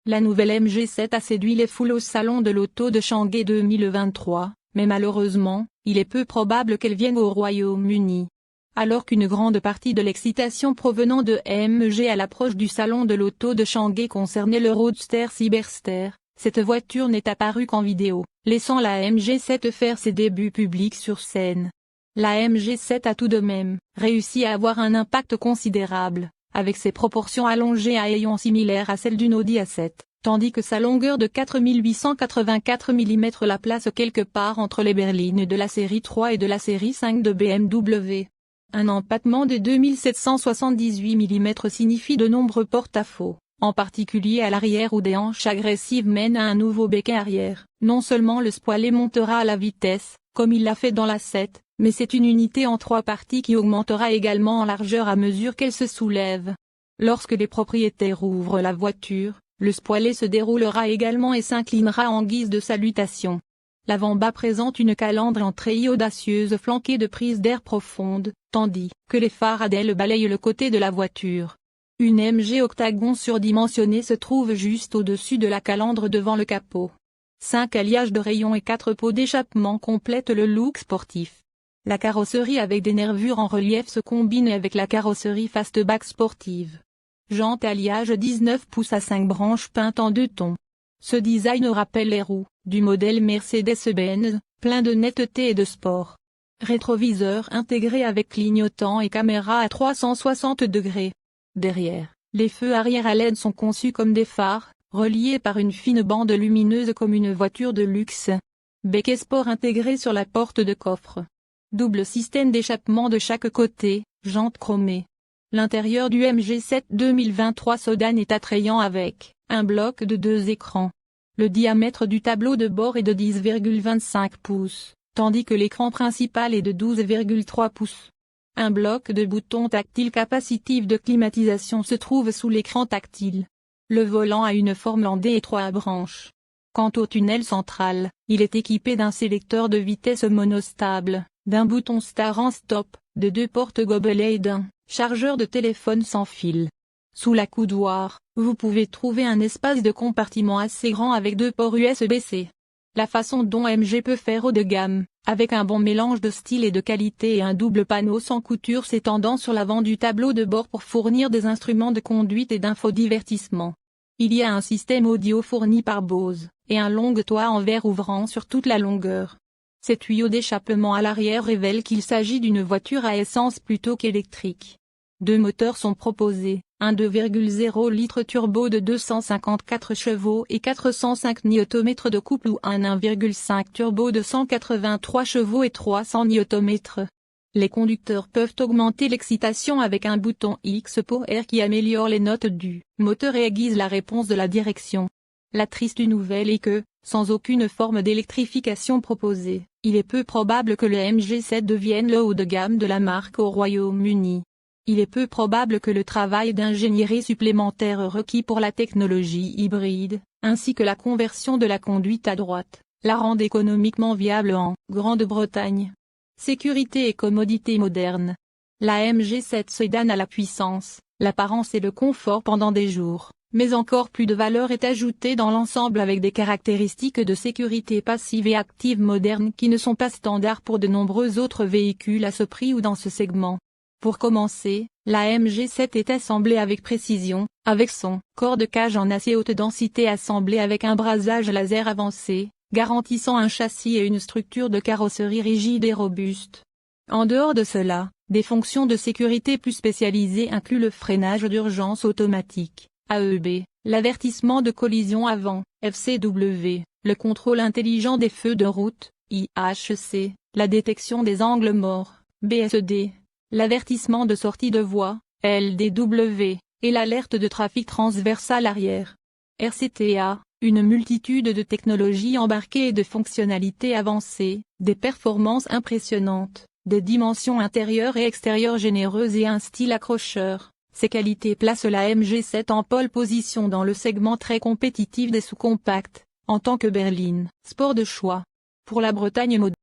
La nouvelle MG7 a séduit les foules au salon de l'auto de Shanghai 2023, mais malheureusement, il est peu probable qu'elle vienne au Royaume-Uni. Alors qu'une grande partie de l'excitation provenant de AMG à l'approche du salon de l'auto de Shanghai concernait le Roadster Cyberster, cette voiture n'est apparue qu'en vidéo, laissant la MG7 faire ses débuts publics sur scène. La MG7 a tout de même réussi à avoir un impact considérable, avec ses proportions allongées à ayant similaires à celles d'une Audi A7, tandis que sa longueur de 4884 mm la place quelque part entre les berlines de la série 3 et de la série 5 de BMW. Un empattement de 2778 mm signifie de nombreux porte-à-faux, en particulier à l'arrière où des hanches agressives mènent à un nouveau béquet arrière. Non seulement le spoiler montera à la vitesse, comme il l'a fait dans la 7, mais c'est une unité en 3 parties qui augmentera également en largeur à mesure qu'elle se soulève. Lorsque les propriétaires ouvrent la voiture, le spoiler se déroulera également et s'inclinera en guise de salutation. L'avant-bas présente une calandre en treillis audacieuse flanquée de prises d'air profondes, tandis que les phares à ailes balayent le côté de la voiture. Une MG octagon surdimensionnée se trouve juste au-dessus de la calandre devant le capot. 5 alliages de rayons et 4 pots d'échappement complètent le look sportif. La carrosserie avec des nervures en relief se combine avec la carrosserie fastback sportive. Jantes alliage 19 pouces à 5 branches peintes en 2 tons. Ce design rappelle les roues du modèle Mercedes-Benz, plein de netteté et de sport. Rétroviseur intégré avec clignotant et caméra à 360 degrés. Derrière, les feux arrière à LED sont conçus comme des phares, reliés par une fine bande lumineuse comme une voiture de luxe. Béquet sport intégré sur la porte de coffre. Double système d'échappement de chaque côté, jantes chromées. L'intérieur du MG7 2023 Sedan est attrayant avec un bloc de 2 écrans. Le diamètre du tableau de bord est de 10,25 pouces, tandis que l'écran principal est de 12,3 pouces. Un bloc de boutons tactiles capacitifs de climatisation se trouve sous l'écran tactile. Le volant a une forme en D et 3 branches. Quant au tunnel central, il est équipé d'un sélecteur de vitesse monostable, d'un bouton start en stop, de 2 portes gobelets et d'un chargeur de téléphone sans fil. Sous la coudoir, vous pouvez trouver un espace de compartiment assez grand avec 2 ports USB-C. La façon dont MG peut faire haut de gamme, avec un bon mélange de style et de qualité et un double panneau sans couture s'étendant sur l'avant du tableau de bord pour fournir des instruments de conduite et d'infodivertissement. Il y a un système audio fourni par Bose, et un long toit en verre ouvrant sur toute la longueur. Ces tuyaux d'échappement à l'arrière révèlent qu'il s'agit d'une voiture à essence plutôt qu'électrique. 2 moteurs sont proposés, un 2,0 litres turbo de 254 chevaux et 405 Nm de couple ou un 1,5 turbo de 183 chevaux et 300 Nm. Les conducteurs peuvent augmenter l'excitation avec un bouton X Power qui améliore les notes du moteur et aiguise la réponse de la direction. La triste nouvelle est que, sans aucune forme d'électrification proposée, il est peu probable que le MG7 devienne le haut de gamme de la marque au Royaume-Uni. Il est peu probable que le travail d'ingénierie supplémentaire requis pour la technologie hybride, ainsi que la conversion de la conduite à droite, la rendent économiquement viable en Grande-Bretagne. Sécurité et commodité moderne. La MG7 Sedan a la puissance, l'apparence et le confort pendant des jours, mais encore plus de valeur est ajoutée dans l'ensemble avec des caractéristiques de sécurité passive et active modernes qui ne sont pas standards pour de nombreux autres véhicules à ce prix ou dans ce segment. Pour commencer, la MG7 est assemblée avec précision, avec son corps de cage en acier haute densité assemblé avec un brasage laser avancé, garantissant un châssis et une structure de carrosserie rigide et robuste. En dehors de cela, des fonctions de sécurité plus spécialisées incluent le freinage d'urgence automatique, AEB, l'avertissement de collision avant, FCW, le contrôle intelligent des feux de route, IHC, la détection des angles morts, BSD, l'avertissement de sortie de voie, LDW, et l'alerte de trafic transversal arrière. RCTA, une multitude de technologies embarquées et de fonctionnalités avancées, des performances impressionnantes, des dimensions intérieures et extérieures généreuses et un style accrocheur. Ces qualités placent la MG7 en pole position dans le segment très compétitif des sous-compacts, en tant que berline, sport de choix. Pour la Bretagne moderne.